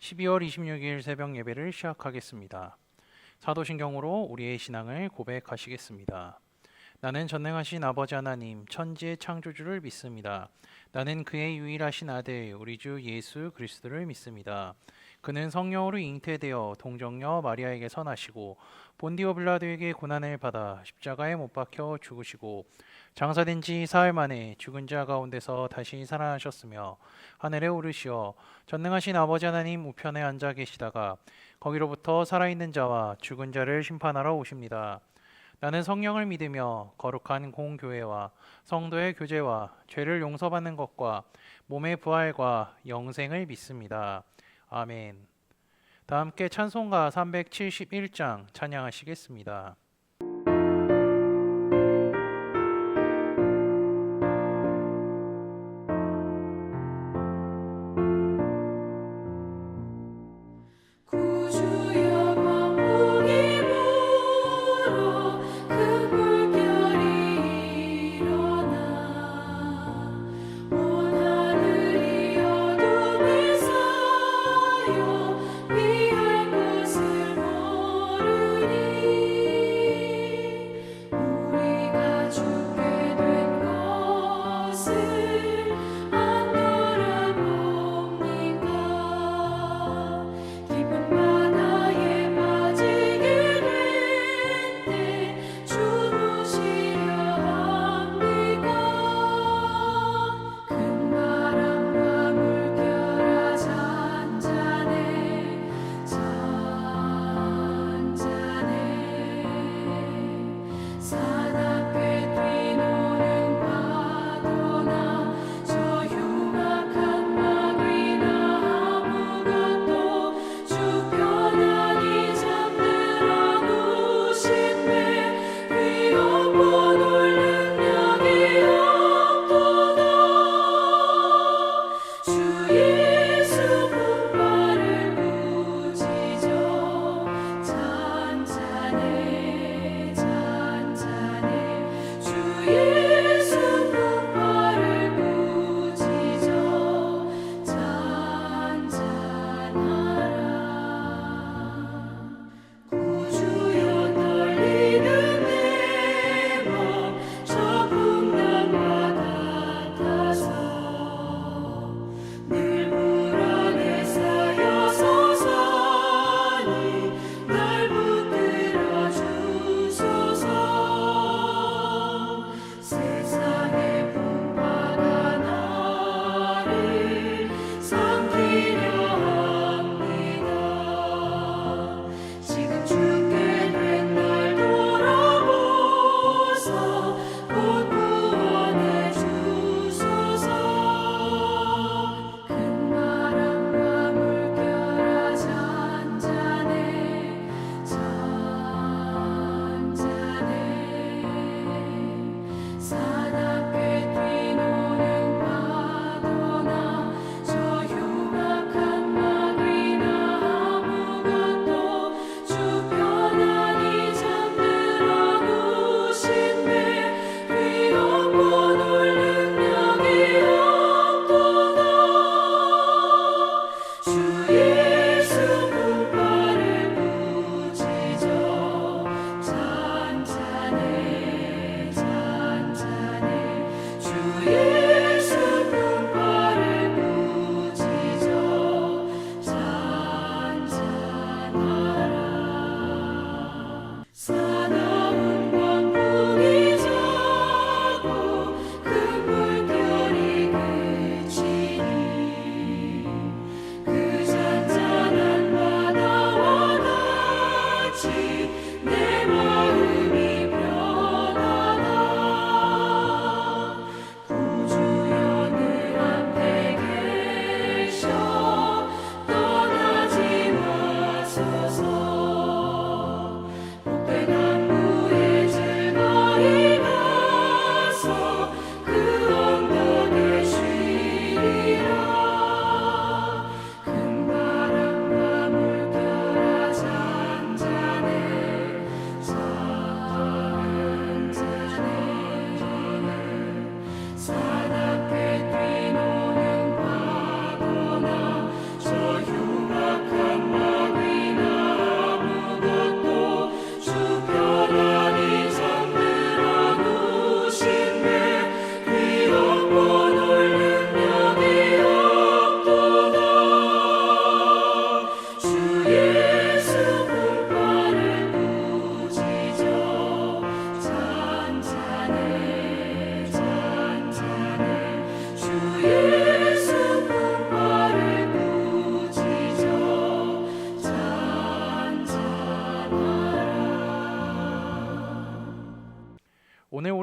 12월 26일 새벽 예배를 시작하겠습니다. 사도신경으로 우리의 신앙을 고백하시겠습니다. 나는 전능하신 아버지 하나님, 천지의 창조주를 믿습니다. 나는 그의 유일하신 아들, 우리 주 예수 그리스도를 믿습니다. 그는 성령으로 잉태되어 동정녀 마리아에게 선하시고 본디오 빌라도에게 고난을 받아 십자가에 못 박혀 죽으시고 장사된 지 사흘 만에 죽은 자 가운데서 다시 살아나셨으며 하늘에 오르시어 전능하신 아버지 하나님 우편에 앉아 계시다가 거기로부터 살아있는 자와 죽은 자를 심판하러 오십니다. 나는 성령을 믿으며 거룩한 공교회와 성도의 교제와 죄를 용서받는 것과 몸의 부활과 영생을 믿습니다. 아멘. 다 함께 찬송가 371장 찬양하시겠습니다. 위할 것을 모르니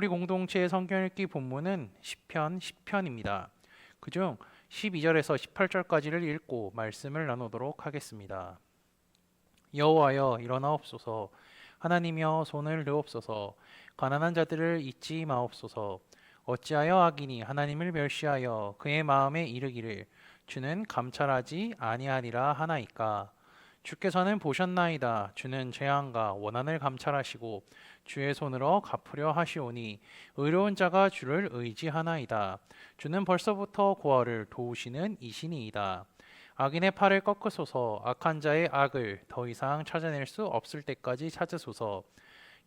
우리 공동체의 성경 읽기 본문은 시편 10편입니다. 그중 12절에서 18절까지를 읽고 말씀을 나누도록 하겠습니다. 여호와여 일어나옵소서, 하나님이여 손을 드옵소서, 가난한 자들을 잊지 마옵소서. 어찌하여 악인이 하나님을 멸시하여 그의 마음에 이르기를 주는 감찰하지 아니하리라 하나이까. 주께서는 보셨나이다. 주는 재앙과 원한을 감찰하시고 주의 손으로 갚으려 하시오니 의로운 자가 주를 의지하나이다. 주는 벌써부터 고아를 도우시는 이신이이다. 악인의 팔을 꺾으소서, 악한 자의 악을 더 이상 찾아낼 수 없을 때까지 찾으소서.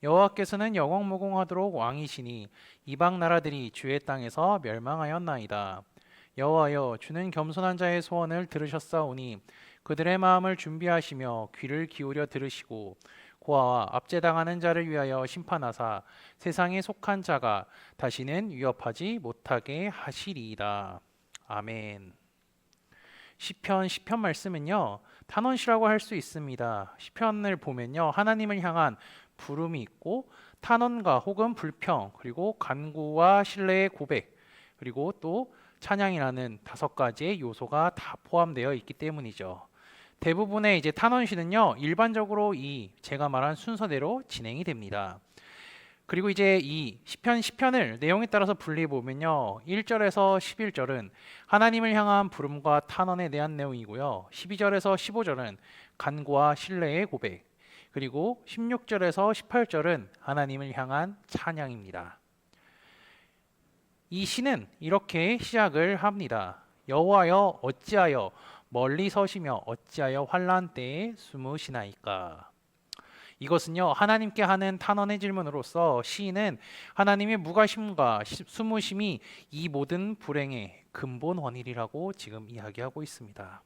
여호와께서는 영원무궁하도록 왕이시니 이방 나라들이 주의 땅에서 멸망하였나이다. 여호와여 주는 겸손한 자의 소원을 들으셨사오니 그들의 마음을 준비하시며 귀를 기울여 들으시고 고아와 압제당하는 자를 위하여 심판하사 세상에 속한 자가 다시는 위협하지 못하게 하시리이다. 아멘. 시편 말씀은요, 탄원시라고 할 수 있습니다. 시편을 보면요, 하나님을 향한 부름이 있고 탄원과 혹은 불평, 그리고 간구와 신뢰의 고백, 그리고 또 찬양이라는 5가지의 요소가 다 포함되어 있기 때문이죠. 대부분의 이제 탄원시는요, 일반적으로 제가 말한 순서대로 진행이 됩니다. 그리고 이제 이 시편 10편을 내용에 따라서 분리해 보면요, 1절에서 11절은 하나님을 향한 부름과 탄원에 대한 내용이고요, 12절에서 15절은 간구와 신뢰의 고백, 그리고 16절에서 18절은 하나님을 향한 찬양입니다. 이 시는 이렇게 시작을 합니다. 여호와여 어찌하여 멀리 서시며 어찌하여 환난 때에 숨으시나이까. 이것은요, 하나님께 하는 탄원의 질문으로서 시인은 하나님의 무관심과 숨으심이 이 모든 불행의 근본 원인이라고 지금 이야기하고 있습니다.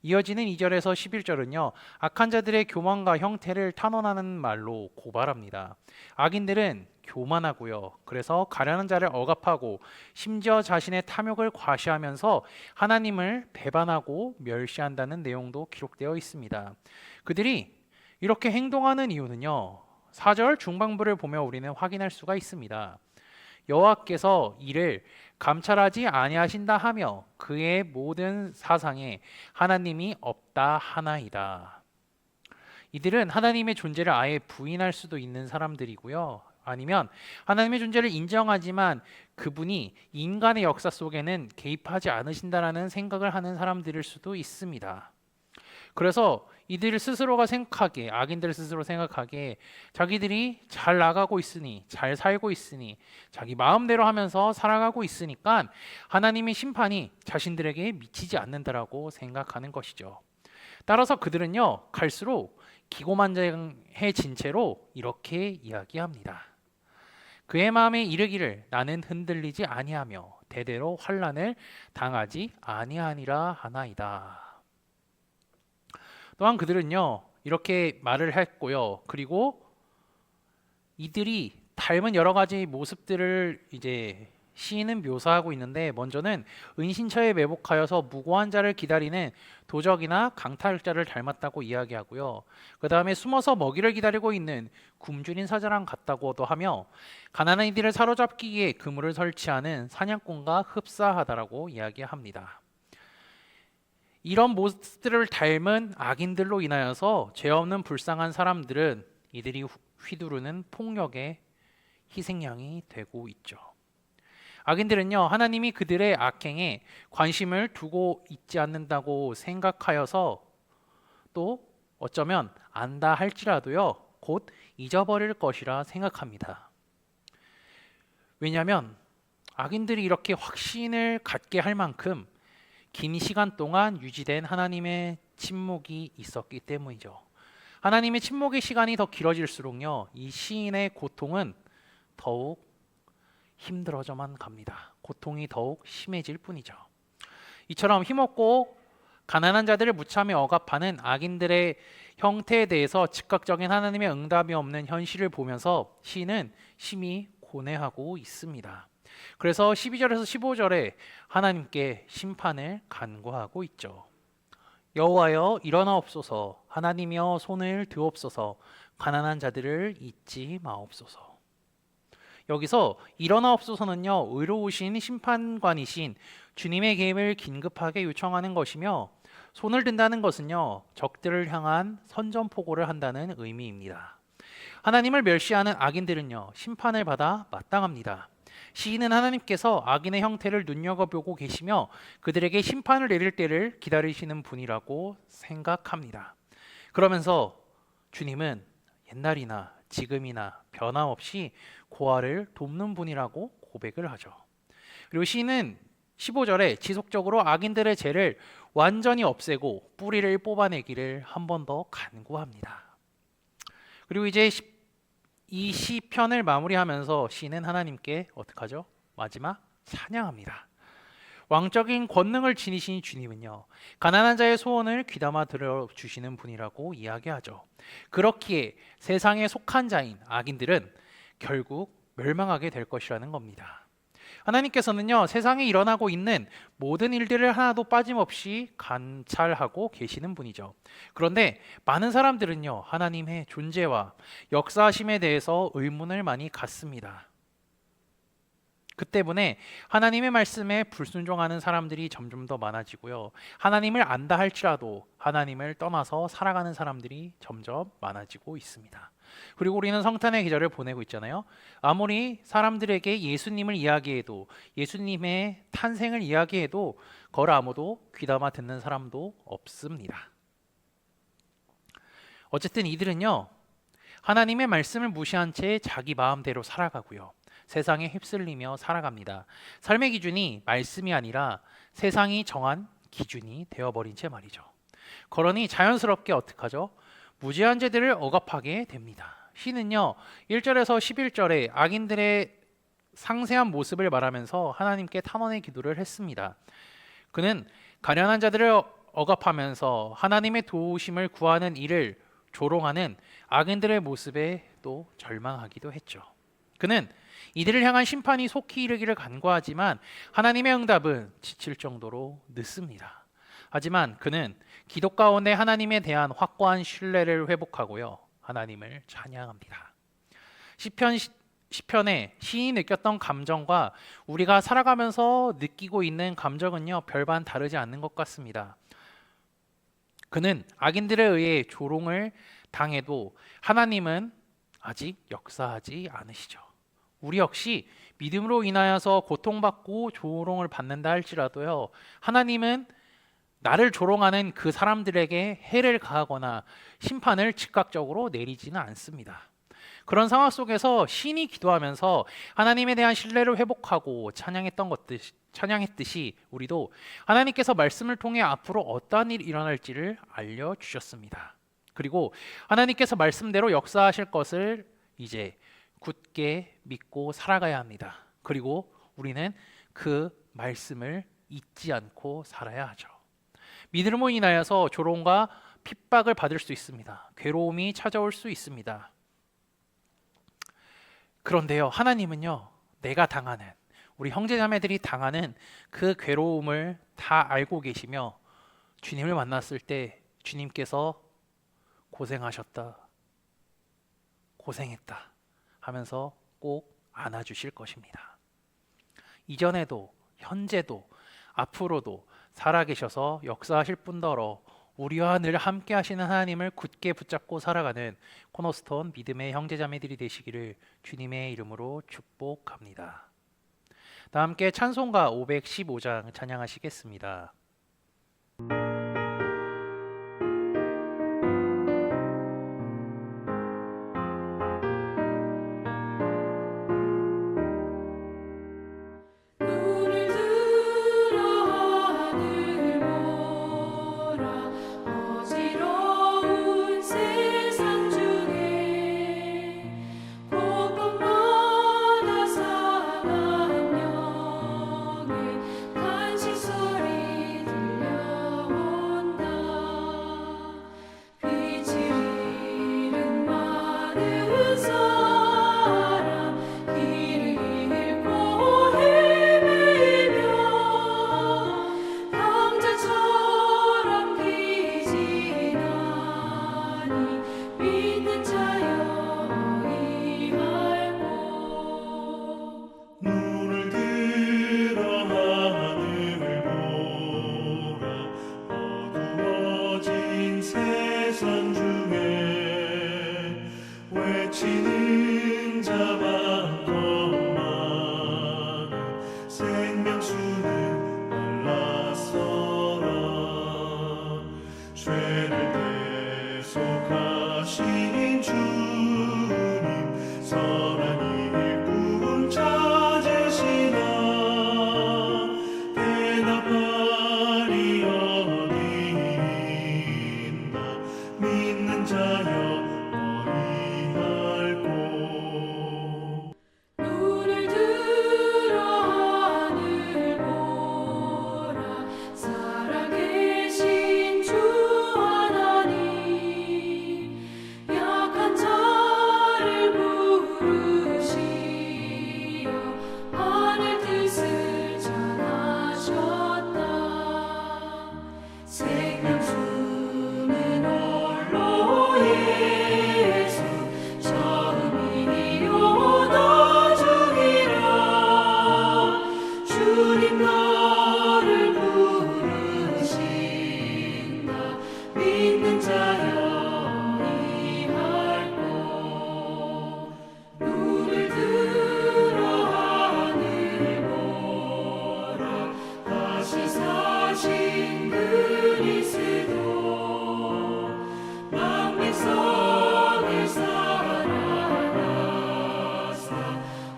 이어지는 2절에서 11절은요, 악한 자들의 교만과 형태를 탄원하는 말로 고발합니다. 악인들은 교만하고요, 그래서 가련한 자를 억압하고 심지어 자신의 탐욕을 과시하면서 하나님을 배반하고 멸시한다는 내용도 기록되어 있습니다. 그들이 이렇게 행동하는 이유는요, 4절 중반부를 보며 우리는 확인할 수가 있습니다. 여호와께서 이를 감찰하지 아니하신다 하며 그의 모든 사상에 하나님이 없다 하나이다. 이들은 하나님의 존재를 아예 부인할 수도 있는 사람들이고요, 아니면 하나님의 존재를 인정하지만 그분이 인간의 역사 속에는 개입하지 않으신다라는 생각을 하는 사람들일 수도 있습니다. 그래서 이들 스스로가 생각하기에, 악인들 스스로 생각하기에 자기들이 잘 나가고 있으니, 잘 살고 있으니, 자기 마음대로 하면서 살아가고 있으니까 하나님의 심판이 자신들에게 미치지 않는다라고 생각하는 것이죠. 따라서 그들은요, 갈수록 기고만장해진 채로 이렇게 이야기합니다. 그의 마음에 이르기를 나는 흔들리지 아니하며 대대로 환난을 당하지 아니하니라 하나이다. 또한 그들은요, 이렇게 말을 했고요, 그리고 이들이 닮은 여러 가지 모습들을 이제 시인은 묘사하고 있는데, 먼저는 은신처에 매복하여서 무고한 자를 기다리는 도적이나 강탈자를 닮았다고 이야기하고요, 그 다음에 숨어서 먹이를 기다리고 있는 굶주린 사자랑 같다고도 하며, 가난한 이들을 사로잡기 위해 그물을 설치하는 사냥꾼과 흡사하다라고 이야기합니다. 이런 모습들을 닮은 악인들로 인하여서 죄 없는 불쌍한 사람들은 이들이 휘두르는 폭력의 희생양이 되고 있죠. 악인들은요, 하나님이 그들의 악행에 관심을 두고 있지 않는다고 생각하여서 또 어쩌면 안다 할지라도요, 곧 잊어버릴 것이라 생각합니다. 왜냐하면 악인들이 이렇게 확신을 갖게 할 만큼 긴 시간 동안 유지된 하나님의 침묵이 있었기 때문이죠. 하나님의 침묵의 시간이 더 길어질수록요, 이 시인의 고통은 더욱 힘들어져만 갑니다. 고통이 더욱 심해질 뿐이죠. 이처럼 힘없고 가난한 자들을 무참히 억압하는 악인들의 형태에 대해서 즉각적인 하나님의 응답이 없는 현실을 보면서 시인은 심히 고뇌하고 있습니다. 그래서 12절에서 15절에 하나님께 심판을 간구하고 있죠. 여호와여 일어나옵소서, 하나님이여 손을 드옵소서, 가난한 자들을 잊지 마옵소서. 여기서 일어나옵소서는요, 의로우신 심판관이신 주님의 개입을 긴급하게 요청하는 것이며, 손을 든다는 것은요, 적들을 향한 선전포고를 한다는 의미입니다. 하나님을 멸시하는 악인들은요, 심판을 받아 마땅합니다. 시인은 하나님께서 악인의 형태를 눈여겨보고 계시며 그들에게 심판을 내릴 때를 기다리시는 분이라고 생각합니다. 그러면서 주님은 옛날이나 지금이나 변함없이 고아를 돕는 분이라고 고백을 하죠. 그리고 시인은 15절에 지속적으로 악인들의 죄를 완전히 없애고 뿌리를 뽑아내기를 한 번 더 간구합니다. 그리고 이제 이 시편을 마무리하면서 시인은 하나님께 어떻게 하죠? 마지막 찬양합니다. 왕적인 권능을 지니신 주님은요, 가난한 자의 소원을 귀담아 들어주시는 분이라고 이야기하죠. 그렇기에 세상에 속한 자인 악인들은 결국 멸망하게 될 것이라는 겁니다. 하나님께서는요, 세상에 일어나고 있는 모든 일들을 하나도 빠짐없이 관찰하고 계시는 분이죠. 그런데 많은 사람들은요, 하나님의 존재와 역사하심에 대해서 의문을 많이 갖습니다. 그 때문에 하나님의 말씀에 불순종하는 사람들이 점점 더 많아지고요, 하나님을 안다 할지라도 하나님을 떠나서 살아가는 사람들이 점점 많아지고 있습니다. 그리고 우리는 성탄의 계절을 보내고 있잖아요. 아무리 사람들에게 예수님을 이야기해도, 예수님의 탄생을 이야기해도 그걸 아무도 귀담아 듣는 사람도 없습니다. 어쨌든 이들은요, 하나님의 말씀을 무시한 채 자기 마음대로 살아가고요, 세상에 휩쓸리며 살아갑니다. 삶의 기준이 말씀이 아니라 세상이 정한 기준이 되어버린 채 말이죠. 그러니 자연스럽게 어떻게 하죠? 무지한 죄들을 억압하게 됩니다. 시는요, 1절에서 11절에 악인들의 상세한 모습을 말하면서 하나님께 탄원의 기도를 했습니다. 그는 가련한 자들을 억압하면서 하나님의 도우심을 구하는 이를 조롱하는 악인들의 모습에 또 절망하기도 했죠. 그는 이들을 향한 심판이 속히 이르기를 간구하지만 하나님의 응답은 지칠 정도로 늦습니다. 하지만 그는 기도 가운데 하나님에 대한 확고한 신뢰를 회복하고요, 하나님을 찬양합니다. 시편에 시인이 느꼈던 감정과 우리가 살아가면서 느끼고 있는 감정은요, 별반 다르지 않는 것 같습니다. 그는 악인들에 의해 조롱을 당해도 하나님은 아직 역사하지 않으시죠. 우리 역시 믿음으로 인하여서 고통받고 조롱을 받는다 할지라도요, 하나님은 나를 조롱하는 그 사람들에게 해를 가하거나 심판을 즉각적으로 내리지는 않습니다. 그런 상황 속에서 신이 기도하면서 하나님에 대한 신뢰를 회복하고 찬양했듯이 우리도 하나님께서 말씀을 통해 앞으로 어떠한 일이 일어날지를 알려주셨습니다. 그리고 하나님께서 말씀대로 역사하실 것을 이제 굳게 믿고 살아가야 합니다. 그리고 우리는 그 말씀을 잊지 않고 살아야 하죠. 믿음으로 인하여서 조롱과 핍박을 받을 수 있습니다. 괴로움이 찾아올 수 있습니다. 그런데요, 하나님은요, 내가 당하는, 우리 형제자매들이 당하는 그 괴로움을 다 알고 계시며 주님을 만났을 때 주님께서 고생하셨다, 고생했다 하면서 꼭 안아주실 것입니다. 이전에도 현재도 앞으로도 살아계셔서 역사하실 뿐더러 우리와 늘 함께 하시는 하나님을 굳게 붙잡고 살아가는 코너스톤 믿음의 형제자매들이 되시기를 주님의 이름으로 축복합니다. 다 함께 찬송가 515장 찬양하시겠습니다. 간식 소리 들려 세상 중에 외치는 자 많건 많은 생명수는 놀라서라. 죄를 대속하신 주님 선한 일꾼 찾으시나. 대답하리 어디 있나. 믿는 자여 너희 할고. 눈을 들어 하늘 보라. 살아계신 주 하나님, 약한 자를 부르시어 하늘 뜻을 전하셨다. 생명수는 홀로 예수, 처음이요 나중이라. 주님 너를 부르신다. 믿는 자여 이할고. 눈을 들어 하늘 보라. 다시 사신 그리스도, 만민성을 살아나사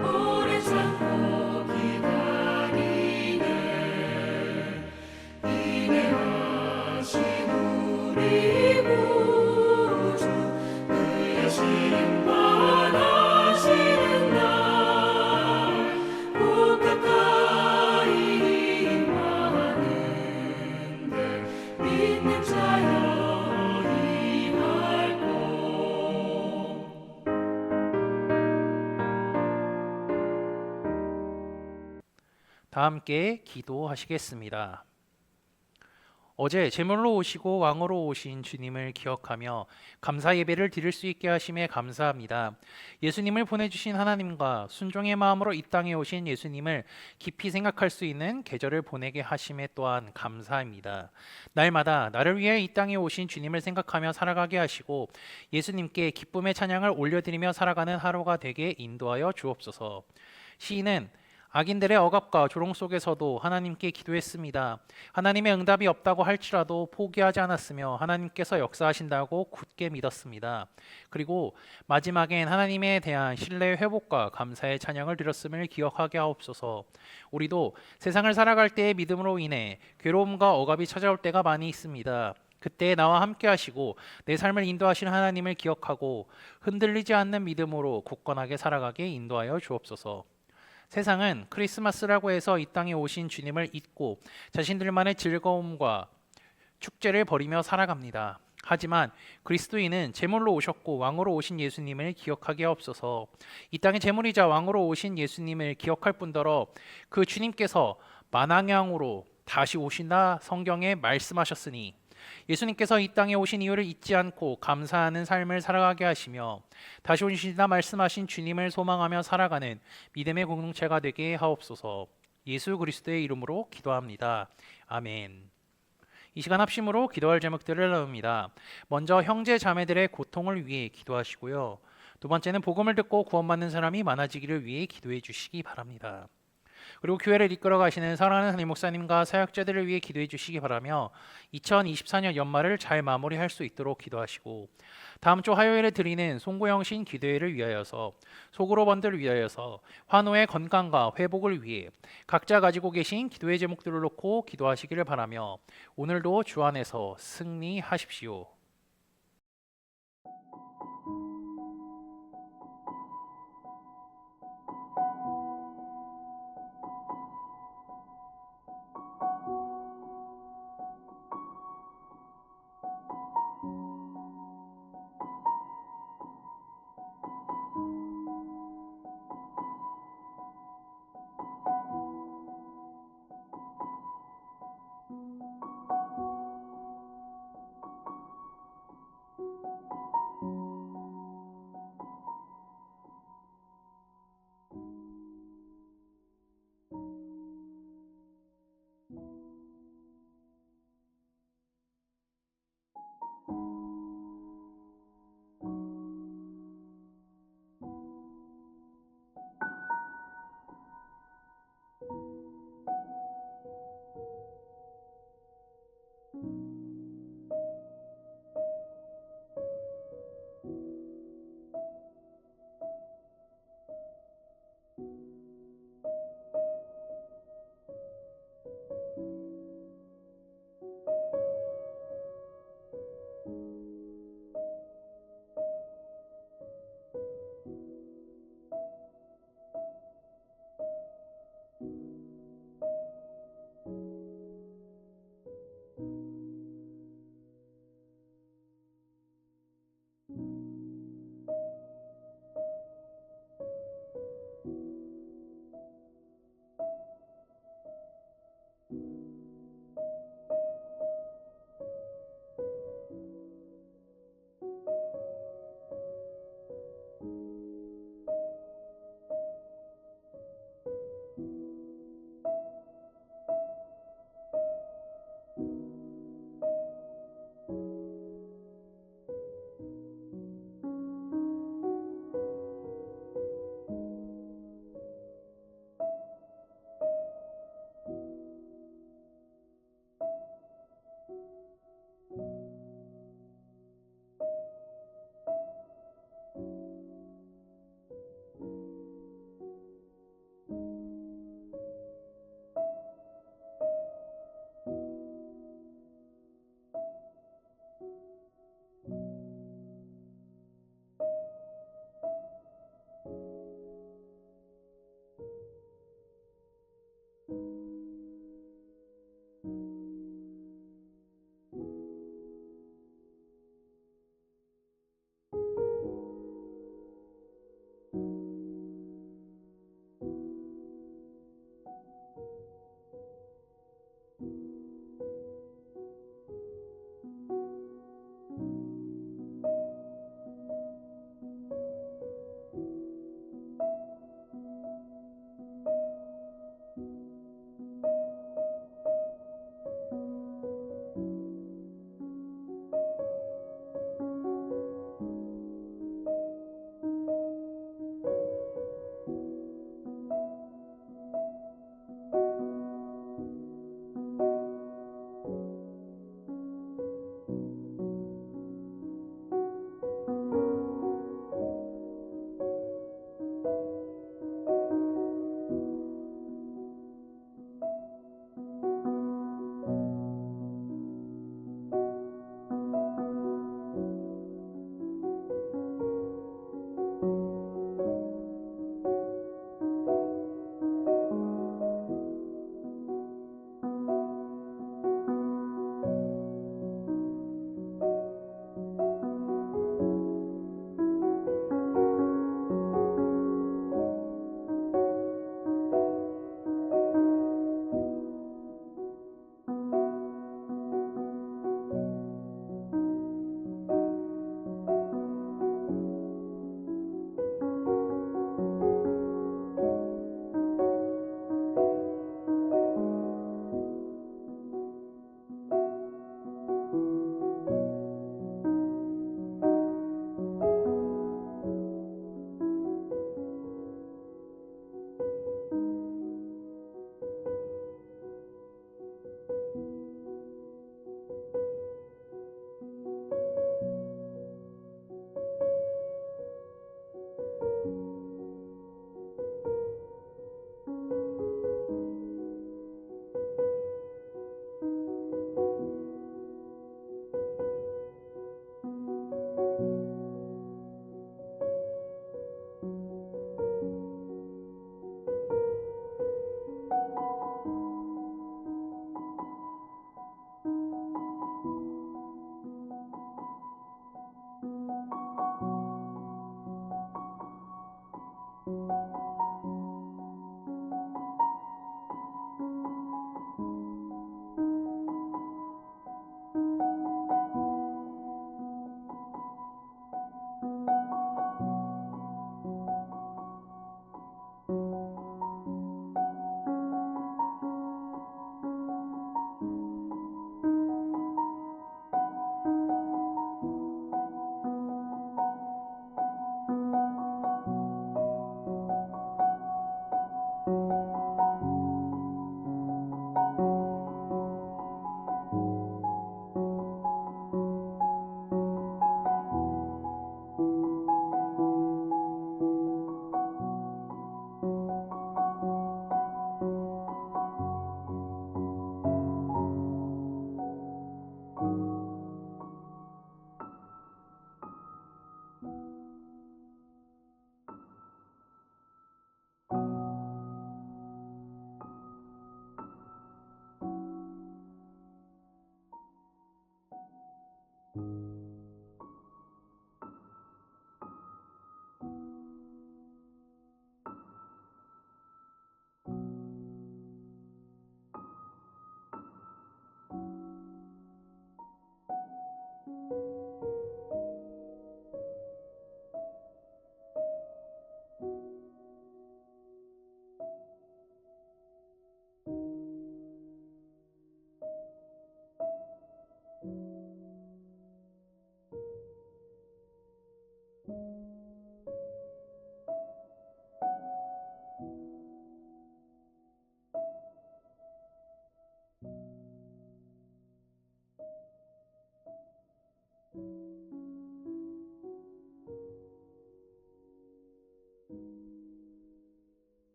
오래 참고 기다리네. 인내하신 우리 구주, 그의 심판하시는 날 곧 가까이 임하는데. 믿는 자여 이할고. 다 함께 기도하시겠습니다. 어제 제물로 오시고 왕으로 오신 주님을 기억하며 감사 예배를 드릴 수 있게 하심에 감사합니다. 예수님을 보내주신 하나님과 순종의 마음으로 이 땅에 오신 예수님을 깊이 생각할 수 있는 계절을 보내게 하심에 또한 감사합니다. 날마다 나를 위해 이 땅에 오신 주님을 생각하며 살아가게 하시고 예수님께 기쁨의 찬양을 올려드리며 살아가는 하루가 되게 인도하여 주옵소서. 시인은 악인들의 억압과 조롱 속에서도 하나님께 기도했습니다. 하나님의 응답이 없다고 할지라도 포기하지 않았으며 하나님께서 역사하신다고 굳게 믿었습니다. 그리고 마지막엔 하나님에 대한 신뢰의 회복과 감사의 찬양을 드렸음을 기억하게 하옵소서. 우리도 세상을 살아갈 때의 믿음으로 인해 괴로움과 억압이 찾아올 때가 많이 있습니다. 그때 나와 함께 하시고 내 삶을 인도하시는 하나님을 기억하고 흔들리지 않는 믿음으로 굳건하게 살아가게 인도하여 주옵소서. 세상은 크리스마스라고 해서 이 땅에 오신 주님을 잊고 자신들만의 즐거움과 축제를 벌이며 살아갑니다. 하지만 그리스도인은 제물로 오셨고 왕으로 오신 예수님을 기억하게 하옵소서. 이 땅의 제물이자 왕으로 오신 예수님을 기억할 뿐더러 그 주님께서 만왕양으로 다시 오신다 성경에 말씀하셨으니 예수님께서 이 땅에 오신 이유를 잊지 않고 감사하는 삶을 살아가게 하시며 다시 오신다 말씀하신 주님을 소망하며 살아가는 믿음의 공동체가 되게 하옵소서. 예수 그리스도의 이름으로 기도합니다. 아멘. 이 시간 합심으로 기도할 제목들을 나눕니다. 먼저 형제 자매들의 고통을 위해 기도하시고요. 두 번째는 복음을 듣고 구원받는 사람이 많아지기를 위해 기도해 주시기 바랍니다. 그리고 교회를 이끌어 가시는 사랑하는 담임 목사님과 사역자들을 위해 기도해 주시기 바라며 2024년 연말을 잘 마무리할 수 있도록 기도하시고 다음 주 화요일에 드리는 송구영신 기도회를 위하여서 소그룹원들을 위하여서 환우의 건강과 회복을 위해 각자 가지고 계신 기도의 제목들을 놓고 기도하시기를 바라며 오늘도 주 안에서 승리하십시오.